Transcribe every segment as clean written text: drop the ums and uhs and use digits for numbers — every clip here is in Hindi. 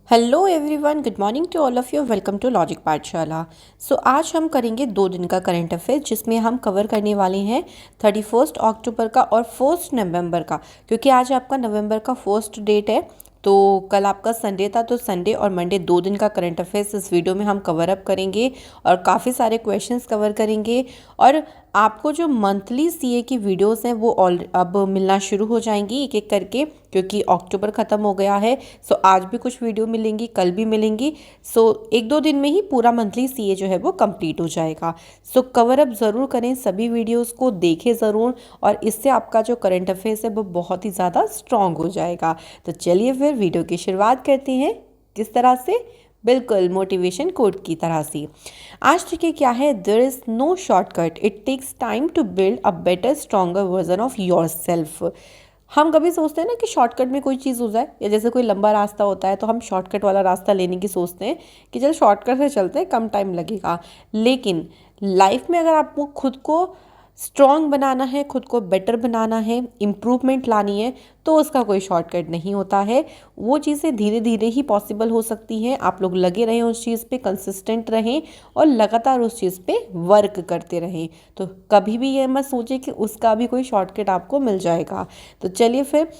Hello everyone, good morning to all of you. Welcome to logic Pathshala. आज हम करेंगे 2 दिन का करंट अफेयर, जिसमें हम कवर करने वाले हैं 31 अक्टूबर का और 1 नवंबर का, क्योंकि आज आपका नवंबर का फर्स्ट डेट है। तो कल आपका संडे था, तो संडे और मंडे 2 दिन का करंट अफेयर्स इस वीडियो में हम कवर अप करेंगे और काफ़ी सारे क्वेश्चंस कवर करेंगे। और आपको जो मंथली सीए की वीडियोस हैं वो अब मिलना शुरू हो जाएंगी एक एक करके, क्योंकि अक्टूबर ख़त्म हो गया है। आज भी कुछ वीडियो मिलेंगी, कल भी मिलेंगी। 1-2 दिन में ही पूरा मंथली सीए जो है वो कंप्लीट हो जाएगा। कवर अप ज़रूर करें, सभी वीडियोस को देखें ज़रूर, और इससे आपका जो करंट अफेयर्स है वो बहुत ही ज़्यादा स्ट्रॉन्ग हो जाएगा। तो चलिए फिर वीडियो की शुरुआत करते हैं। किस तरह से? बिल्कुल मोटिवेशन कोट की तरह से। आज देखिए क्या है, there is no shortcut, it takes time to build a better stronger version of yourself. हम कभी सोचते हैं ना कि शॉर्टकट में कोई चीज़ हो जाए, या जैसे कोई लंबा रास्ता होता है तो हम शॉर्टकट वाला रास्ता लेने की सोचते हैं कि चल शॉर्टकट से चलते हैं, कम टाइम लगेगा। लेकिन लाइफ में अगर आपको खुद को स्ट्रॉन्ग बनाना है, खुद को बेटर बनाना है, इम्प्रूवमेंट लानी है, तो उसका कोई शॉर्टकट नहीं होता है। वो चीज़ें धीरे धीरे ही पॉसिबल हो सकती हैं। आप लोग लगे रहें उस चीज़ पे, कंसिस्टेंट रहें और लगातार उस चीज़ पे वर्क करते रहें। तो कभी भी ये मत सोचें कि उसका भी कोई शॉर्टकट आपको मिल जाएगा। तो चलिए फिर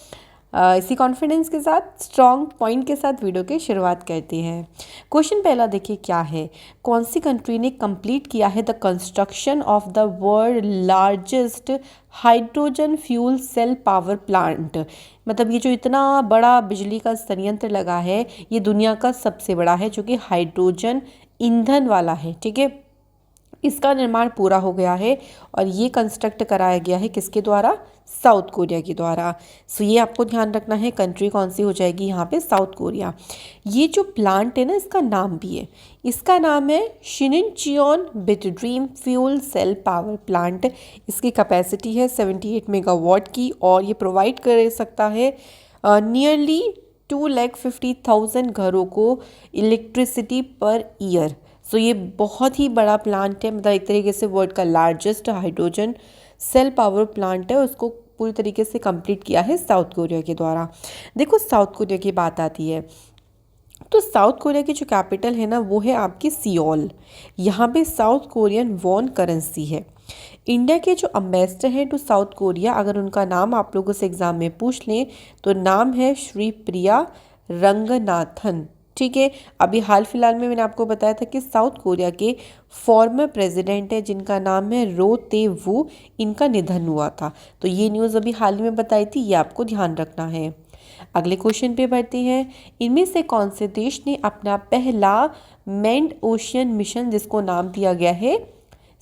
इसी कॉन्फिडेंस के साथ, स्ट्रॉन्ग पॉइंट के साथ वीडियो की शुरुआत करते हैं। क्वेश्चन पहला देखिए क्या है, कौन सी कंट्री ने कंप्लीट किया है the construction of the world largest hydrogen fuel cell power plant. मतलब ये जो इतना बड़ा बिजली का संयंत्र लगा है, ये दुनिया का सबसे बड़ा है, जो कि हाइड्रोजन ईंधन वाला है। ठीक है, इसका निर्माण पूरा हो गया है और ये कंस्ट्रक्ट कराया गया है किसके द्वारा? साउथ कोरिया के द्वारा। ये आपको ध्यान रखना है, कंट्री कौन सी हो जाएगी यहाँ पे? South Korea. ये जो प्लांट है ना, इसका नाम भी है, इसका नाम है शिनिनचियोन बिटड्रीम फ्यूल सेल पावर प्लांट। इसकी कैपेसिटी है 78 मेगावाट की, और ये प्रोवाइड कर सकता है नियरली 2,50,000 घरों को इलेक्ट्रिसिटी पर ईयर। ये बहुत ही बड़ा प्लांट है, मतलब एक तरीके से वर्ल्ड का largest hydrogen cell power plant है। उसको पूरी तरीके से कंप्लीट किया है साउथ कोरिया के द्वारा। देखो, साउथ कोरिया की बात आती है तो साउथ कोरिया की जो कैपिटल है ना, वो है आपकी सियोल। यहाँ पे साउथ कोरियन वॉन करेंसी है। इंडिया के जो अम्बेसडर हैं टू साउथ कोरिया, अगर उनका नाम आप लोगों से एग्जाम में पूछ लें तो नाम है श्री प्रिया रंगनाथन। ठीक है, अभी हाल फिलहाल में मैंने आपको बताया था कि साउथ कोरिया के फॉर्मर प्रेसिडेंट है जिनका नाम है रो ते वू, इनका निधन हुआ था। तो ये न्यूज़ अभी हाल ही में बताई थी, ये आपको ध्यान रखना है। अगले क्वेश्चन पे बढ़ते हैं। इनमें से कौन से देश ने अपना पहला मैन्ड ओशियन मिशन, जिसको नाम दिया गया है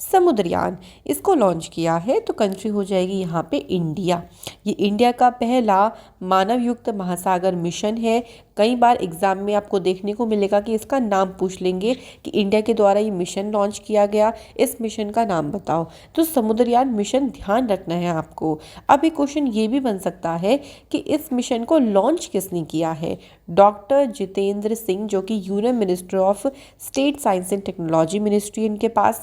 समुद्रयान, इसको लॉन्च किया है? तो कंट्री हो जाएगी यहाँ पे इंडिया। ये इंडिया का पहला मानव युक्त महासागर मिशन है। कई बार एग्जाम में आपको देखने को मिलेगा कि इसका नाम पूछ लेंगे कि इंडिया के द्वारा ये मिशन लॉन्च किया गया, इस मिशन का नाम बताओ। तो समुद्रयान मिशन ध्यान रखना है आपको। अब एक क्वेश्चन ये भी बन सकता है कि इस मिशन को लॉन्च किसने किया है? डॉक्टर जितेंद्र सिंह, जो कि union minister of state science and technology ministry इनके पास।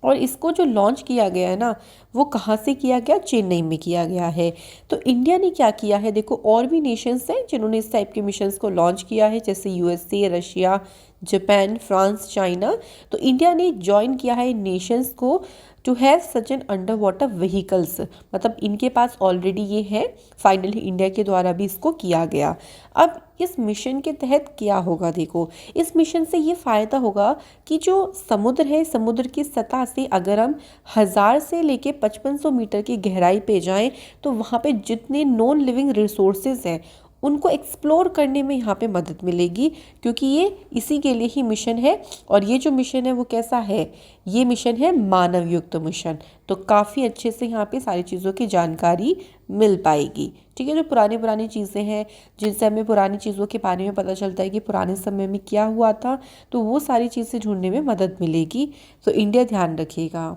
और इसको जो लॉन्च किया गया है ना, वो कहाँ से किया गया? चेन्नई में किया गया है। तो इंडिया ने क्या किया है? देखो, और भी नेशंस हैं जिन्होंने इस टाइप के मिशंस को लॉन्च किया है, जैसे USA, Russia, Japan, France, China. तो इंडिया ने ज्वाइन किया है नेशंस को to have such an underwater vehicles. मतलब इनके पास ऑलरेडी ये है, फाइनली इंडिया के द्वारा भी इसको किया गया। अब इस मिशन के तहत क्या होगा? देखो, इस मिशन से ये फ़ायदा होगा कि जो समुद्र है, समुद्र की सतह से अगर हम 1000 से लेके 5500 मीटर की गहराई पे जाएं, तो वहाँ पे जितने नॉन लिविंग रिसोर्सेज हैं उनको एक्सप्लोर करने में यहाँ पे मदद मिलेगी, क्योंकि ये इसी के लिए ही मिशन है। और ये जो मिशन है वो कैसा है? ये मिशन है मानव युक्त मिशन। तो काफ़ी अच्छे से यहाँ पे सारी चीज़ों की जानकारी मिल पाएगी। ठीक है, जो पुरानी चीज़ें हैं जिनसे हमें पुरानी चीज़ों के बारे में पता चलता है कि पुराने समय में क्या हुआ था, तो वो सारी चीज़ें ढूंढने में मदद मिलेगी। तो इंडिया ध्यान रखिएगा।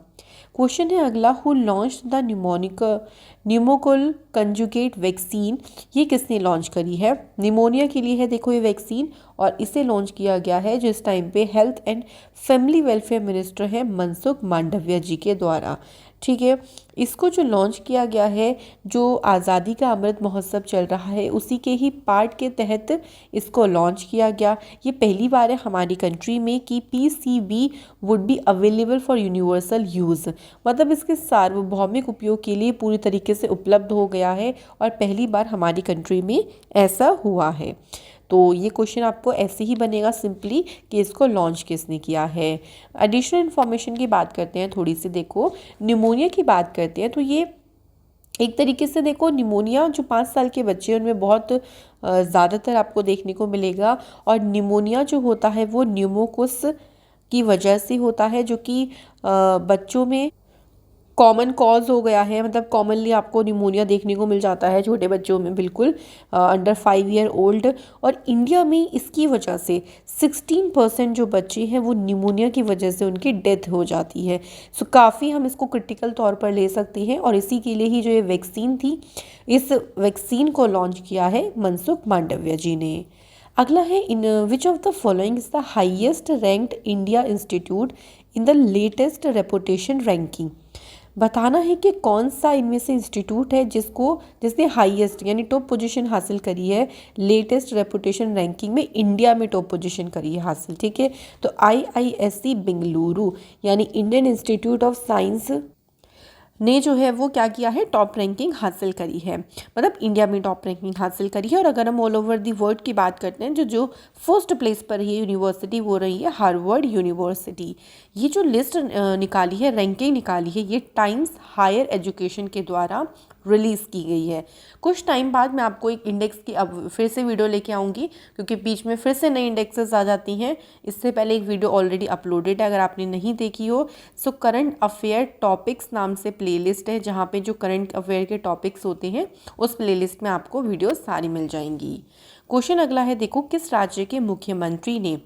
क्वेश्चन है अगला, who launch the pneumococcal conjugate vaccine. ये किसने लॉन्च करी है? निमोनिया के लिए है देखो ये वैक्सीन, और इसे लॉन्च किया गया है जिस टाइम पे health and family welfare minister है मनसुख मांडविया जी के द्वारा। ठीक है। इसको जो लॉन्च किया गया है, जो आज़ादी का अमृत महोत्सव चल रहा है उसी के ही पार्ट के तहत इसको लॉन्च किया गया। ये पहली बार है हमारी कंट्री में कि PCB would be available for universal use, मतलब इसके सार्वभौमिक उपयोग के लिए पूरी तरीके से उपलब्ध हो गया है और पहली बार हमारी कंट्री में ऐसा हुआ है। तो ये क्वेश्चन आपको ऐसे ही बनेगा सिंपली कि इसको लॉन्च किसने किया है। एडिशनल इन्फॉर्मेशन की बात करते हैं थोड़ी सी, देखो निमोनिया की बात करते हैं तो ये एक तरीके से देखो निमोनिया जो 5 साल के बच्चे हैं उनमें बहुत ज़्यादातर आपको देखने को मिलेगा। और निमोनिया जो होता है वो न्यूमोकोस की वजह से होता है, जो कि बच्चों में कॉमन कॉज हो गया है, मतलब कॉमनली आपको निमोनिया देखने को मिल जाता है छोटे बच्चों में, बिल्कुल अंडर 5 ईयर ओल्ड। और इंडिया में इसकी वजह से 16% जो बच्चे हैं वो निमोनिया की वजह से उनकी डेथ हो जाती है। सो काफ़ी हम इसको क्रिटिकल तौर पर ले सकते हैं और इसी के लिए ही जो ये वैक्सीन थी, इस वैक्सीन को लॉन्च किया है मनसुख मांडविया जी ने। अगला है, in which of the following is the highest ranked India institute in the latest reputation ranking. बताना है कि कौन सा इनमें से इंस्टीट्यूट है जिसने हाईएस्ट यानी टॉप पोजीशन हासिल करी है लेटेस्ट रेपुटेशन रैंकिंग में, इंडिया में टॉप पोजीशन करी है हासिल। ठीक है, तो IISc बेंगलुरु यानी इंडियन इंस्टीट्यूट ऑफ साइंस ने जो है वो क्या किया है, टॉप रैंकिंग हासिल करी है, मतलब इंडिया में टॉप रैंकिंग हासिल करी है। और अगर हम ऑल ओवर दी वर्ल्ड की बात करते हैं, जो फर्स्ट प्लेस पर है यूनिवर्सिटी वो रही है हार्वर्ड यूनिवर्सिटी। ये जो लिस्ट निकाली है, रैंकिंग निकाली है, ये टाइम्स हायर एजुकेशन के द्वारा रिलीज़ की गई है। कुछ टाइम बाद मैं आपको एक इंडेक्स की अब फिर से वीडियो लेके आऊँगी, क्योंकि बीच में फिर से नई इंडेक्सेस आ जाती हैं। इससे पहले एक वीडियो ऑलरेडी अपलोडेड है, अगर आपने नहीं देखी हो। सो करंट अफेयर टॉपिक्स नाम से प्लेलिस्ट है, जहाँ पे जो करंट अफेयर के टॉपिक्स होते हैं उस प्लेलिस्ट में आपको वीडियो सारी मिल जाएंगी। क्वेश्चन अगला है, देखो किस राज्य के मुख्यमंत्री ने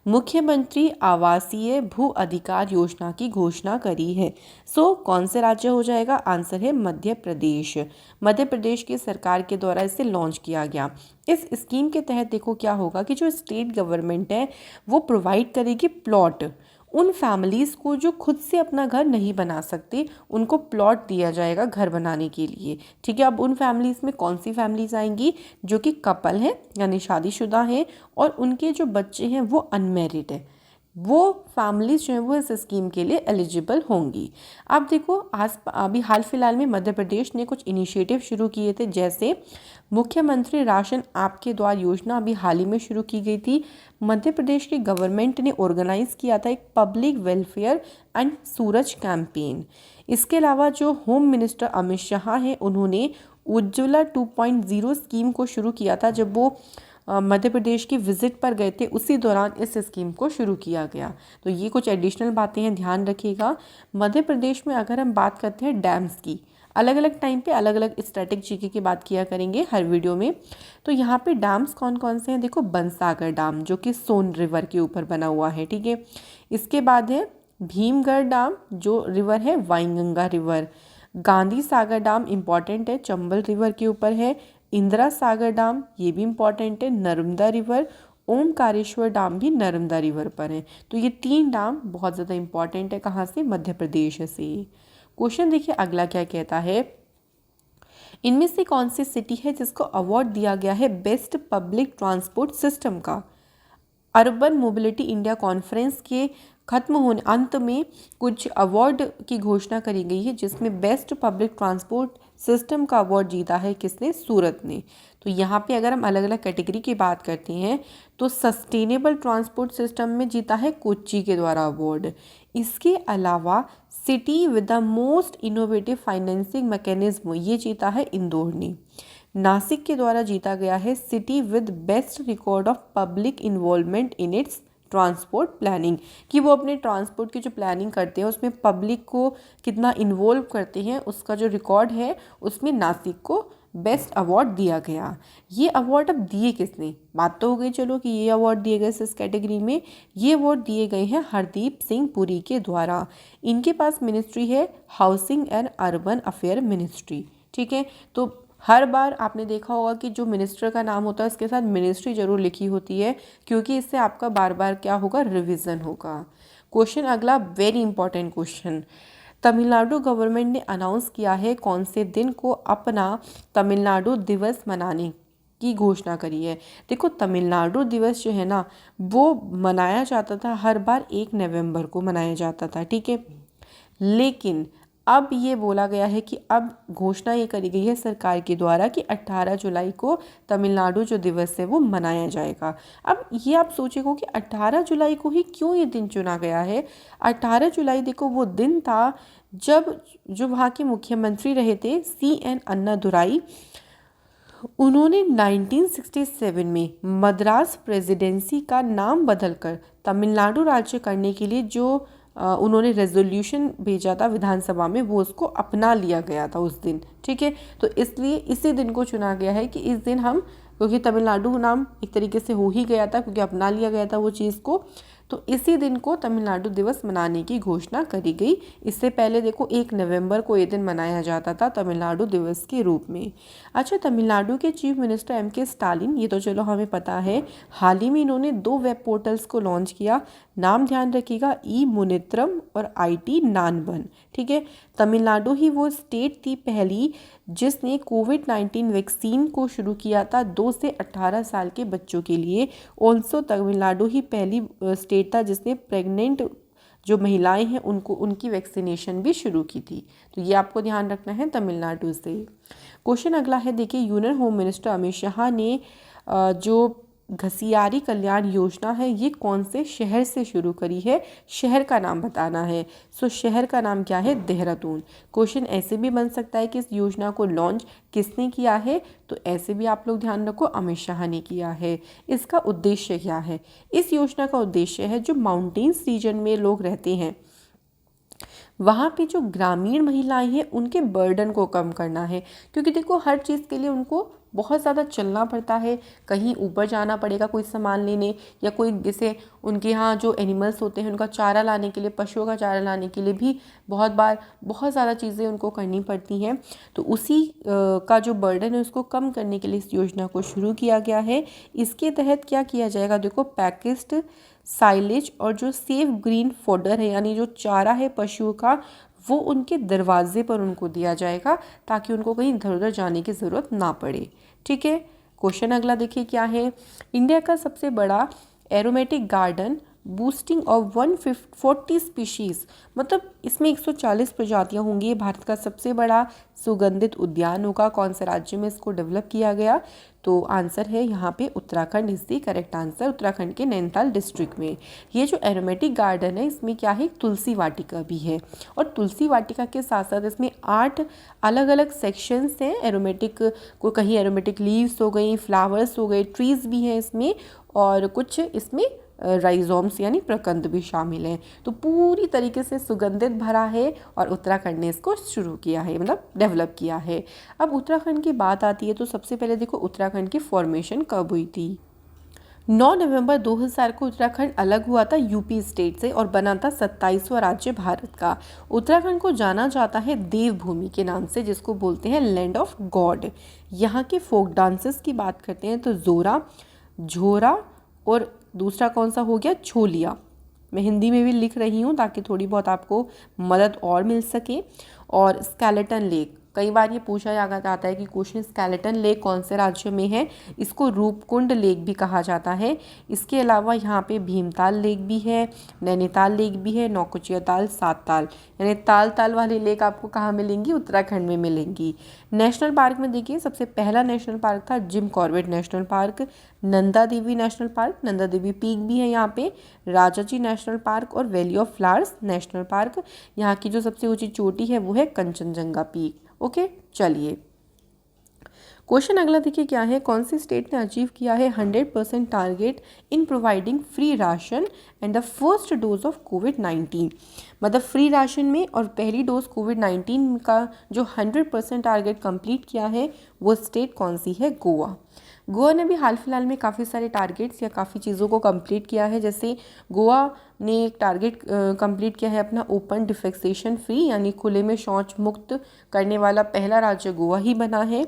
मुख्यमंत्री आवासीय भू अधिकार योजना की घोषणा करी है। सो कौन से राज्य हो जाएगा, आंसर है मध्य प्रदेश। मध्य प्रदेश की सरकार के द्वारा इसे लॉन्च किया गया। इस स्कीम के तहत देखो क्या होगा कि जो स्टेट गवर्नमेंट है वो प्रोवाइड करेगी प्लॉट उन फैमिलीज़ को जो खुद से अपना घर नहीं बना सकते, उनको प्लॉट दिया जाएगा घर बनाने के लिए। ठीक है, अब उन फैमिलीज़ में कौन सी फैमिलीज़ आएंगी, जो कि कपल हैं यानी शादीशुदा हैं और उनके जो बच्चे हैं वो अनमेरिड है, वो फैमिलीज जो है वो इस स्कीम के लिए एलिजिबल होंगी। अब देखो अभी हाल फिलहाल में मध्य प्रदेश ने कुछ इनिशिएटिव शुरू किए थे, जैसे मुख्यमंत्री राशन आपके द्वार योजना अभी हाल ही में शुरू की गई थी। मध्य प्रदेश की गवर्नमेंट ने ऑर्गेनाइज किया था एक public welfare and Suraj campaign. इसके अलावा जो होम मिनिस्टर अमित शाह हैं, उन्होंने उज्ज्वला 2.0 स्कीम को शुरू किया था। जब वो मध्य प्रदेश की विजिट पर गए थे, उसी दौरान इस स्कीम को शुरू किया गया। तो ये कुछ एडिशनल बातें हैं, ध्यान रखिएगा। मध्य प्रदेश में अगर हम बात करते हैं डैम्स की, अलग अलग टाइम पे अलग अलग स्टैटिक जीके की बात किया करेंगे हर वीडियो में। तो यहाँ पे डैम्स कौन कौन से हैं, देखो बनसागर डैम जो कि सोन रिवर के ऊपर बना हुआ है। ठीक है, इसके बाद है भीमगढ़ डैम जो रिवर है Wainganga river. Gandhi Sagar dam important है, चंबल रिवर के ऊपर है। इंदिरा सागर डैम ये भी इम्पॉर्टेंट है, नर्मदा रिवर। ओमकारेश्वर डैम भी नर्मदा रिवर पर है। तो ये 3 डैम बहुत ज़्यादा इम्पॉर्टेंट है, कहाँ से, मध्य प्रदेश से। क्वेश्चन देखिए अगला क्या कहता है, इनमें से कौन सी सिटी है जिसको अवार्ड दिया गया है बेस्ट पब्लिक ट्रांसपोर्ट सिस्टम का। अर्बन मोबिलिटी इंडिया कॉन्फ्रेंस के खत्म होने अंत में कुछ अवार्ड की घोषणा करी गई है, जिसमें बेस्ट पब्लिक ट्रांसपोर्ट सिस्टम का अवार्ड जीता है किसने, सूरत ने। तो यहाँ पे अगर हम अलग अलग कैटेगरी की बात करते हैं तो सस्टेनेबल ट्रांसपोर्ट सिस्टम में जीता है कोच्चि के द्वारा अवार्ड। इसके अलावा city with the most innovative financing mechanism ये जीता है इंदौर ने। नासिक के द्वारा जीता गया है city with best record of public involvement in its transport planning, कि वो अपने ट्रांसपोर्ट की जो प्लानिंग करते हैं उसमें पब्लिक को कितना इन्वॉल्व करते हैं, उसका जो रिकॉर्ड है उसमें नासिक को बेस्ट अवार्ड दिया गया। ये अवार्ड अब दिए किसने, बात तो हो गई चलो कि ये अवार्ड दिए गए इस कैटेगरी में। ये अवार्ड दिए गए हैं हरदीप सिंह पुरी के द्वारा। इनके पास मिनिस्ट्री है housing and urban affair ministry. ठीक है, तो हर बार आपने देखा होगा कि जो मिनिस्टर का नाम होता है उसके साथ मिनिस्ट्री जरूर लिखी होती है, क्योंकि इससे आपका बार बार क्या होगा, रिवीजन होगा। क्वेश्चन अगला very important question, Tamil Nadu government ने अनाउंस किया है कौन से दिन को अपना तमिलनाडु दिवस मनाने की घोषणा करी है। देखो तमिलनाडु दिवस जो है ना वो मनाया जाता था हर बार 1 नवंबर को मनाया जाता था, ठीक है। लेकिन अब ये बोला गया है कि अब घोषणा ये करी गई है सरकार के द्वारा कि 18 जुलाई को तमिलनाडु जो दिवस है वो मनाया जाएगा। अब ये आप सोचेगो कि 18 जुलाई को ही क्यों ये दिन चुना गया है। 18 जुलाई देखो वो दिन था जब जो वहाँ के मुख्यमंत्री रहे थे CN अन्नादुराई, उन्होंने 1967 में मद्रास प्रेसिडेंसी का नाम बदलकर तमिलनाडु राज्य करने के लिए जो उन्होंने रेजोल्यूशन भेजा था विधानसभा में वो उसको अपना लिया गया था उस दिन, ठीक है। तो इसलिए इसी दिन को चुना गया है कि इस दिन हम, क्योंकि तमिलनाडु नाम एक तरीके से हो ही गया था क्योंकि अपना लिया गया था वो चीज़ को, तो इसी दिन को तमिलनाडु दिवस मनाने की घोषणा करी गई। इससे पहले देखो 1 नवंबर को ये दिन मनाया जाता था तमिलनाडु दिवस के रूप में। अच्छा, तमिलनाडु के चीफ मिनिस्टर MK स्टालिन, ये तो चलो हमें पता है, हाल ही में इन्होंने 2 वेब पोर्टल्स को लॉन्च किया। नाम ध्यान रखिएगा, ई-मुनित्रम और IT नानबन, ठीक है। तमिलनाडु ही वो स्टेट थी पहली जिसने कोविड-19 वैक्सीन को शुरू किया था 2 से 18 साल के बच्चों के लिए। ऑल्सो तमिलनाडु ही पहली स्टेट था जिसने प्रेग्नेंट जो महिलाएं हैं उनको उनकी वैक्सीनेशन भी शुरू की थी। तो ये आपको ध्यान रखना है तमिलनाडु से। क्वेश्चन अगला है, देखिए union home minister Amit Shah ने जो घसियारी कल्याण योजना है ये कौन से शहर से शुरू करी है, शहर का नाम बताना है। सो शहर का नाम क्या है, देहरादून। क्वेश्चन ऐसे भी बन सकता है कि इस योजना को लॉन्च किसने किया है, तो ऐसे भी आप लोग ध्यान रखो अमित शाह ने किया है। इसका उद्देश्य क्या है, इस योजना का उद्देश्य है जो माउंटेन्स रीजन में लोग रहते हैं वहाँ पे जो ग्रामीण महिलाएं हैं उनके बर्डन को कम करना है। क्योंकि देखो हर चीज़ के लिए उनको बहुत ज़्यादा चलना पड़ता है, कहीं ऊपर जाना पड़ेगा कोई सामान लेने, या कोई जैसे उनके यहाँ जो एनिमल्स होते हैं उनका चारा लाने के लिए, पशुओं का चारा लाने के लिए भी बहुत बार बहुत ज़्यादा चीज़ें उनको करनी पड़ती हैं। तो उसी का जो बर्डन है उसको कम करने के लिए इस योजना को शुरू किया गया है। इसके तहत क्या किया जाएगा, देखो पैकेज्ड साइलेज और जो सेफ ग्रीन फॉडर है यानी जो चारा है पशुओं का वो उनके दरवाजे पर उनको दिया जाएगा ताकि उनको कहीं इधर उधर जाने की ज़रूरत ना पड़े, ठीक है। क्वेश्चन अगला देखिए क्या है, इंडिया का सबसे बड़ा aromatic garden boosting of 140 species, मतलब इसमें 140 प्रजातियां होंगी। ये भारत का सबसे बड़ा सुगंधित उद्यान होगा। कौन से राज्य में इसको डेवलप किया गया, तो आंसर है यहाँ पे Uttarakhand is the correct answer, Uttarakhand के नैनीताल डिस्ट्रिक्ट में। ये जो एरोमेटिक गार्डन है इसमें क्या है, तुलसी वाटिका भी है। और तुलसी वाटिका के साथ साथ इसमें 8 अलग अलग सेक्शंस हैं एरोमेटिक को, कहीं एरोमेटिक लीव्स हो गई, फ्लावर्स हो गए, ट्रीज़ भी हैं इसमें, और कुछ इसमें राइजोम्स यानी प्रकंद भी शामिल हैं। तो पूरी तरीके से सुगंधित भरा है और उत्तराखंड ने इसको शुरू किया है, मतलब डेवलप किया है। अब उत्तराखंड की बात आती है तो सबसे पहले देखो उत्तराखंड की फॉर्मेशन कब हुई थी। 9 नवंबर 2000 को उत्तराखंड अलग हुआ था यूपी स्टेट से और बना था 27वां राज्य भारत का। उत्तराखंड को जाना जाता है देवभूमि के नाम से, जिसको बोलते हैं लैंड ऑफ गॉड। यहाँ के फोक डांसेस की बात करते हैं तो जोरा, झोरा और दूसरा कौन सा हो गया, छोलिया। मैं हिंदी में भी लिख रही हूँ ताकि थोड़ी बहुत आपको मदद और मिल सके। और स्केलेटन लेक, कई बार ये पूछा जाता है कि क्वेश्चन स्केलेटन लेक कौन से राज्य में है, इसको रूपकुंड लेक भी कहा जाता है। इसके अलावा यहाँ पे भीमताल लेक भी है, नैनीताल लेक भी है, नौकुचिया ताल, सात ताल, यानी ताल ताल वाली लेक आपको कहाँ मिलेंगी, उत्तराखंड में मिलेंगी। नेशनल पार्क में देखिए सबसे पहला नेशनल पार्क था Jim Corbett national park, Nanda Devi national park, Nanda Devi peak भी है यहाँ पे, राजाजी नेशनल पार्क और valley of flowers national park. यहाँ की जो सबसे ऊंची चोटी है वो है कंचनजंगा पीक। ओके, चलिए क्वेश्चन अगला देखिए क्या है, कौन सी स्टेट ने अचीव किया है 100% target in providing free ration and the first dose of कोविड-19। मतलब फ्री राशन में और पहली डोज कोविड-19 का जो 100% टारगेट कंप्लीट किया है वो स्टेट कौन सी है, गोवा। गोवा ने भी हाल फिलहाल में काफ़ी सारे टारगेट्स या काफ़ी चीज़ों को कंप्लीट किया है। जैसे गोवा ने एक टारगेट कंप्लीट किया है अपना ओपन डिफेक्सेशन फ्री, यानी खुले में शौच मुक्त करने वाला पहला राज्य गोवा ही बना है।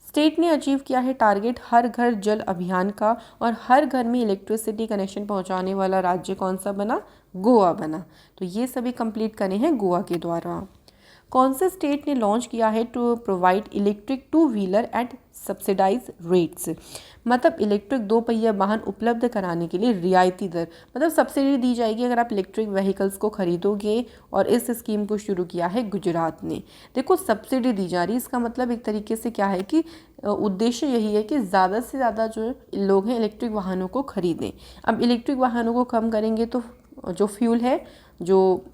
स्टेट ने अचीव किया है टारगेट हर घर जल अभियान का, और हर घर में इलेक्ट्रिसिटी कनेक्शन पहुंचाने वाला राज्य कौन सा बना, गोवा बना। तो ये सभी कंप्लीट करे हैं गोवा के द्वारा। कौन से स्टेट ने लॉन्च किया है to provide electric two wheeler at subsidise rates, मतलब इलेक्ट्रिक दो पहिया वाहन उपलब्ध कराने के लिए रियायती दर, मतलब सब्सिडी दी जाएगी अगर आप इलेक्ट्रिक व्हीकल्स को खरीदोगे। और इस स्कीम को शुरू किया है गुजरात ने। देखो सब्सिडी दी जा रही है, इसका मतलब एक तरीके से क्या है कि उद्देश्य यही है कि ज़्यादा से ज़्यादा जो लोग हैं इलेक्ट्रिक वाहनों को खरीदें। अब इलेक्ट्रिक वाहनों को कम करेंगे तो जो फ्यूल है, जो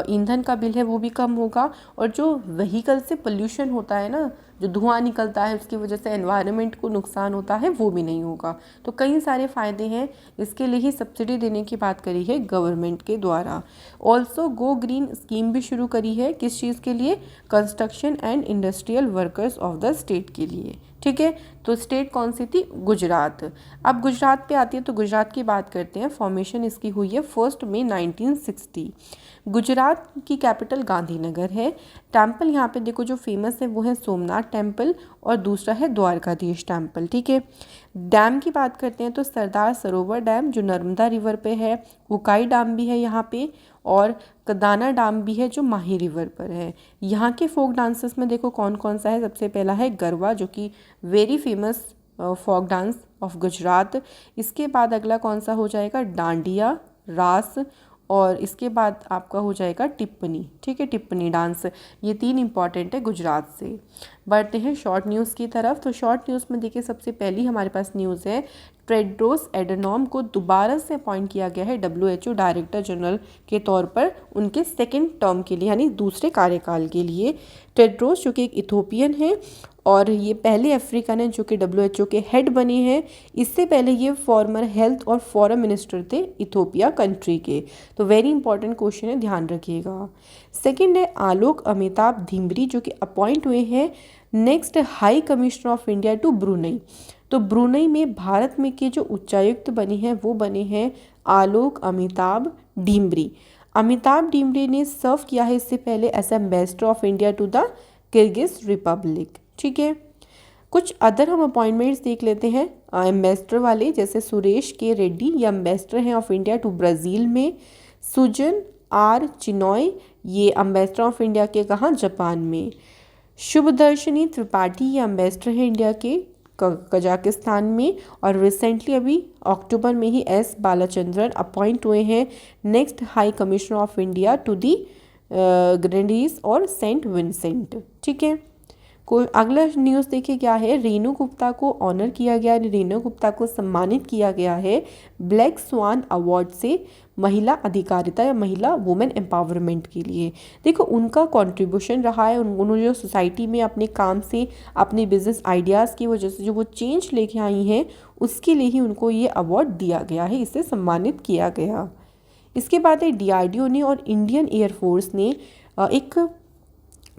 ईंधन का बिल है वो भी कम होगा, और जो व्हीकल से पोल्यूशन होता है ना, जो धुआं निकलता है उसकी वजह से एनवायरनमेंट को नुकसान होता है, वो भी नहीं होगा। तो कई सारे फ़ायदे हैं, इसके लिए ही सब्सिडी देने की बात करी है गवर्नमेंट के द्वारा। ऑल्सो गो ग्रीन स्कीम भी शुरू करी है, किस चीज़ के लिए? Construction and industrial workers of the state के लिए। ठीक है, तो स्टेट कौन सी थी? गुजरात। अब गुजरात पे आती है तो गुजरात की बात करते हैं। फॉर्मेशन इसकी हुई है 1 मई 1960। गुजरात की कैपिटल गांधीनगर है। टेम्पल यहाँ पे देखो जो फेमस है वो है सोमनाथ टेम्पल, और दूसरा है द्वारकाधीश टेम्पल। ठीक है, डैम की बात करते हैं तो सरदार सरोवर डैम जो नर्मदा रिवर पे है, उकाई डैम भी है यहाँ पे, और कदाना डैम भी है जो माही रिवर पर है। यहाँ के फोक डांसेस में देखो कौन कौन सा है। सबसे पहला है गरबा जो कि very famous folk dance of Gujarat. इसके बाद अगला कौन सा हो जाएगा? डांडिया, रास, और इसके बाद आपका हो जाएगा टिप्पणी। ठीक है, टिप्पणी डांस। ये 3 इंपॉर्टेंट है गुजरात से। बढ़ते हैं शॉर्ट न्यूज़ की तरफ। तो शॉर्ट न्यूज़ में देखिए सबसे पहली हमारे पास न्यूज़ है, टेड्रोस एडनॉम को दोबारा से अपॉइंट किया गया है WHO डायरेक्टर जनरल के तौर पर उनके सेकेंड टर्म के लिए, यानी दूसरे कार्यकाल के लिए। टेड्रोस जो कि एक इथोपियन है और ये पहले अफ्रीकन है जो कि WHO के हेड बने हैं। इससे पहले ये फॉर्मर हेल्थ और फॉरेन मिनिस्टर थे इथोपिया कंट्री के। तो वेरी इंपॉर्टेंट क्वेश्चन है, ध्यान रखिएगा। सेकंड है आलोक अमिताभ धिमरी जो कि अपॉइंट हुए हैं next high commissioner of India to Brunei. तो ब्रुनई में भारत में के जो उच्चायुक्त बने हैं वो बने हैं आलोक अमिताभ धिमरी। अमिताभ धिमरी ने सर्व किया है इससे पहले as ambassador of India to the Kyrgyz Republic. ठीक है, कुछ अदर हम अपॉइंटमेंट्स देख लेते हैं एम्बेसडर वाले, जैसे सुरेश के रेड्डी ये एम्बेसडर हैं ऑफ इंडिया टू ब्राज़ील में। सुजन आर चिनॉय ये एम्बेसडर ऑफ इंडिया के कहाँ? जापान में। शुभदर्शनी त्रिपाठी ये एम्बेसडर हैं इंडिया के कजाकिस्तान में। और रिसेंटली अभी अक्टूबर में ही एस बालाचंद्रन अपॉइंट हुए हैं next high commissioner of India to the Grenadines और सेंट विंसेंट। ठीक है, अगला न्यूज़ देखिए क्या है, रेनू गुप्ता को ऑनर किया गया, रेनू गुप्ता को सम्मानित किया गया है ब्लैक स्वान अवार्ड से महिला अधिकारिता या महिला वुमेन एम्पावरमेंट के लिए। देखो उनका कंट्रीब्यूशन रहा है, उन्होंने जो सोसाइटी में अपने काम से, अपने बिजनेस आइडियाज़ की वजह से जो वो चेंज लेके आई हैं, उसके लिए ही उनको ये अवार्ड दिया गया है, इससे सम्मानित किया गया। इसके बाद है DRDO ने और इंडियन एयरफोर्स ने एक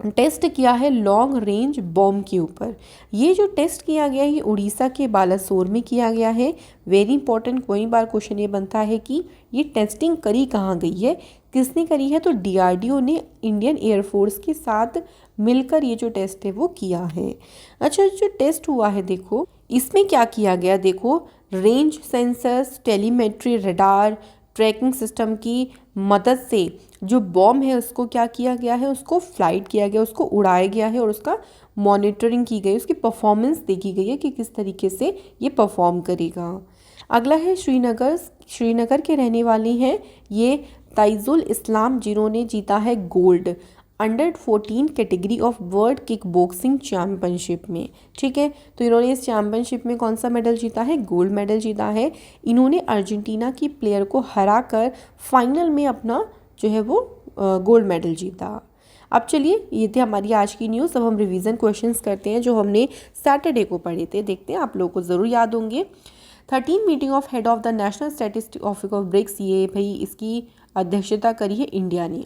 टेस्ट किया है लॉन्ग रेंज बॉम्ब के ऊपर। ये जो टेस्ट किया गया है ये उड़ीसा के बालासोर में किया गया है। वेरी इंपॉर्टेंट, कोई बार क्वेश्चन ये बनता है कि ये टेस्टिंग करी कहाँ गई है, किसने करी है? तो DRDO ने इंडियन एयरफोर्स के साथ मिलकर ये जो टेस्ट है वो किया है। अच्छा, जो टेस्ट हुआ है देखो इसमें क्या किया गया, देखो range sensors, telemetry, radar, tracking system की मदद से जो बॉम्ब है उसको क्या किया गया है, उसको फ्लाइट किया गया, उसको उड़ाया गया है और उसका मॉनिटरिंग की गई, उसकी परफॉर्मेंस देखी गई है कि किस तरीके से ये परफॉर्म करेगा। अगला है श्रीनगर के रहने वाली हैं ये ताइजुल इस्लाम जिन्होंने जीता है gold under 14 category of world kick boxing championship में। ठीक है, तो इन्होंने इस चैम्पियनशिप में कौन सा मेडल जीता है? गोल्ड मेडल जीता है। इन्होंने अर्जेंटीना की प्लेयर को हराकर फाइनल में अपना जो है वो गोल्ड मेडल जीता। अब चलिए, ये थे हमारी आज की न्यूज़। अब हम रिवीजन क्वेश्चंस करते हैं जो हमने सैटरडे को पढ़े थे, देखते हैं आप लोगों को ज़रूर याद होंगे। 13 meeting of head of the national statistic office of BRICS, ये भाई इसकी अध्यक्षता करी है इंडिया ने।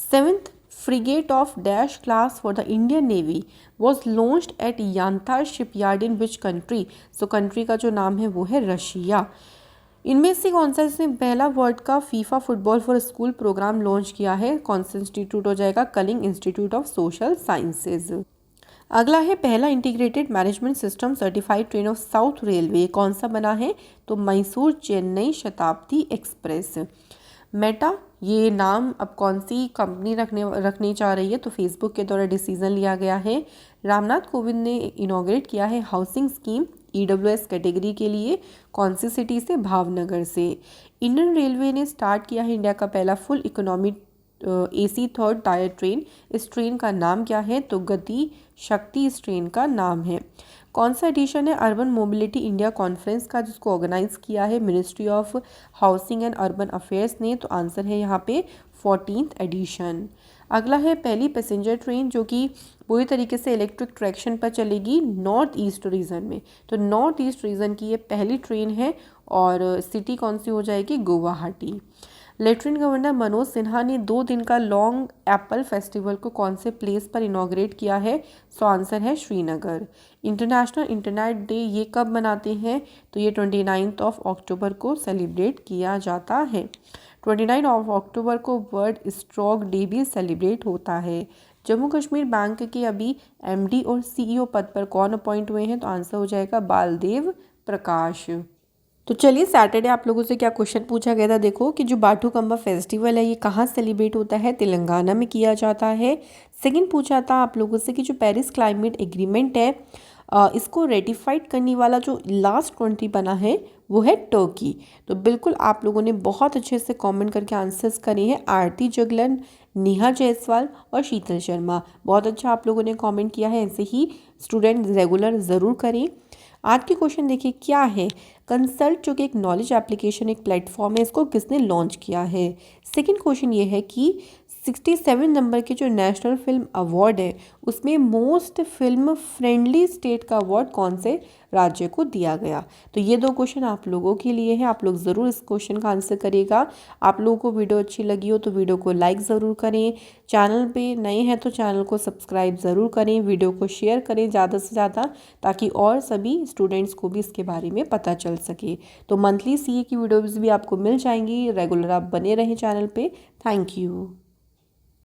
7th frigate of dash class for the Indian Navy was launched at Yantar shipyard in which country? So country का जो नाम है वो है रशिया। इनमें से कौन सा इसने पहला वर्ल्ड का FIFA football for school programme launch किया है? कौन सा इंस्टीट्यूट हो जाएगा? Kalinga institute of social sciences. अगला है पहला integrated management system certified train of south railway, कौन सा बना है? तो मैसूर चेन्नई शताब्दी एक्सप्रेस। मेटा ये नाम अब कौन सी कंपनी रखनी चाह रही है, तो फेसबुक के द्वारा डिसीजन लिया गया है। रामनाथ कोविंद ने इनॉग्रेट किया है हाउसिंग स्कीम EWS कैटेगरी के लिए, कौन सी सिटी से, भावनगर से। इंडियन रेलवे ने स्टार्ट किया है इंडिया का पहला full economy AC third tier train, इस ट्रेन का नाम क्या है, तो गति शक्ति इस ट्रेन का नाम है। कौन सा एडिशन है अर्बन मोबिलिटी इंडिया कॉन्फ्रेंस का, जिसको ऑर्गेनाइज किया है ministry of housing and urban affairs ने, तो आंसर है यहाँ पे 14th एडिशन। अगला है पहली पैसेंजर ट्रेन जो कि पूरी तरीके से इलेक्ट्रिक ट्रैक्शन पर चलेगी नॉर्थ ईस्ट रीजन में, तो नॉर्थ ईस्ट रीजन की ये पहली ट्रेन है और सिटी कौन सी हो जाएगी, गुवाहाटी। लेफ्टिनेंट गवर्नर मनोज सिन्हा ने 2 दिन का लॉन्ग एप्पल फेस्टिवल को कौन से प्लेस पर इनॉग्रेट किया है, सो आंसर है श्रीनगर। इंटरनेशनल इंटरनेट डे ये कब मनाते हैं, तो ये 29 अक्टूबर को सेलिब्रेट किया जाता है। 29 अक्टूबर को वर्ल्ड स्ट्रोक डे भी सेलिब्रेट होता है। जम्मू कश्मीर बैंक के अभी MD और CEO पद पर कौन अपॉइंट हुए हैं, तो आंसर हो जाएगा बालदेव प्रकाश। तो चलिए सैटरडे आप लोगों से क्या क्वेश्चन पूछा गया था, देखो कि जो बाथुकम्बा फेस्टिवल है ये कहाँ सेलिब्रेट होता है, तेलंगाना में किया जाता है। सेकंड पूछा था आप लोगों से कि जो पेरिस क्लाइमेट एग्रीमेंट है इसको रेटिफाइड करने वाला जो लास्ट कंट्री बना है वो है टर्की। तो बिल्कुल आप लोगों ने बहुत अच्छे से कमेंट करके आंसर्स करे हैं। आरती जगलन, नेहा जायसवाल और शीतल शर्मा, बहुत अच्छा आप लोगों ने कमेंट किया है। ऐसे ही स्टूडेंट रेगुलर ज़रूर करें। आज के क्वेश्चन देखिए क्या है, कंसल्ट जो कि एक नॉलेज एप्लीकेशन एक प्लेटफॉर्म है, इसको किसने लॉन्च किया है। सेकंड क्वेश्चन ये है कि 67 नंबर के जो नेशनल फिल्म अवार्ड है उसमें मोस्ट फिल्म फ्रेंडली स्टेट का अवार्ड कौन से राज्य को दिया गया। तो ये 2 क्वेश्चन आप लोगों के लिए हैं, आप लोग ज़रूर इस क्वेश्चन का आंसर करिएगा। आप लोगों को वीडियो अच्छी लगी हो तो वीडियो को लाइक ज़रूर करें, चैनल पे नए हैं तो चैनल को सब्सक्राइब ज़रूर करें, वीडियो को शेयर करें ज़्यादा से ज़्यादा ताकि और सभी स्टूडेंट्स को भी इसके बारे में पता चल सके। तो मंथली CA की वीडियोज़ भी आपको मिल जाएंगी, रेगुलर आप बने रहें चैनल पर। Thank you.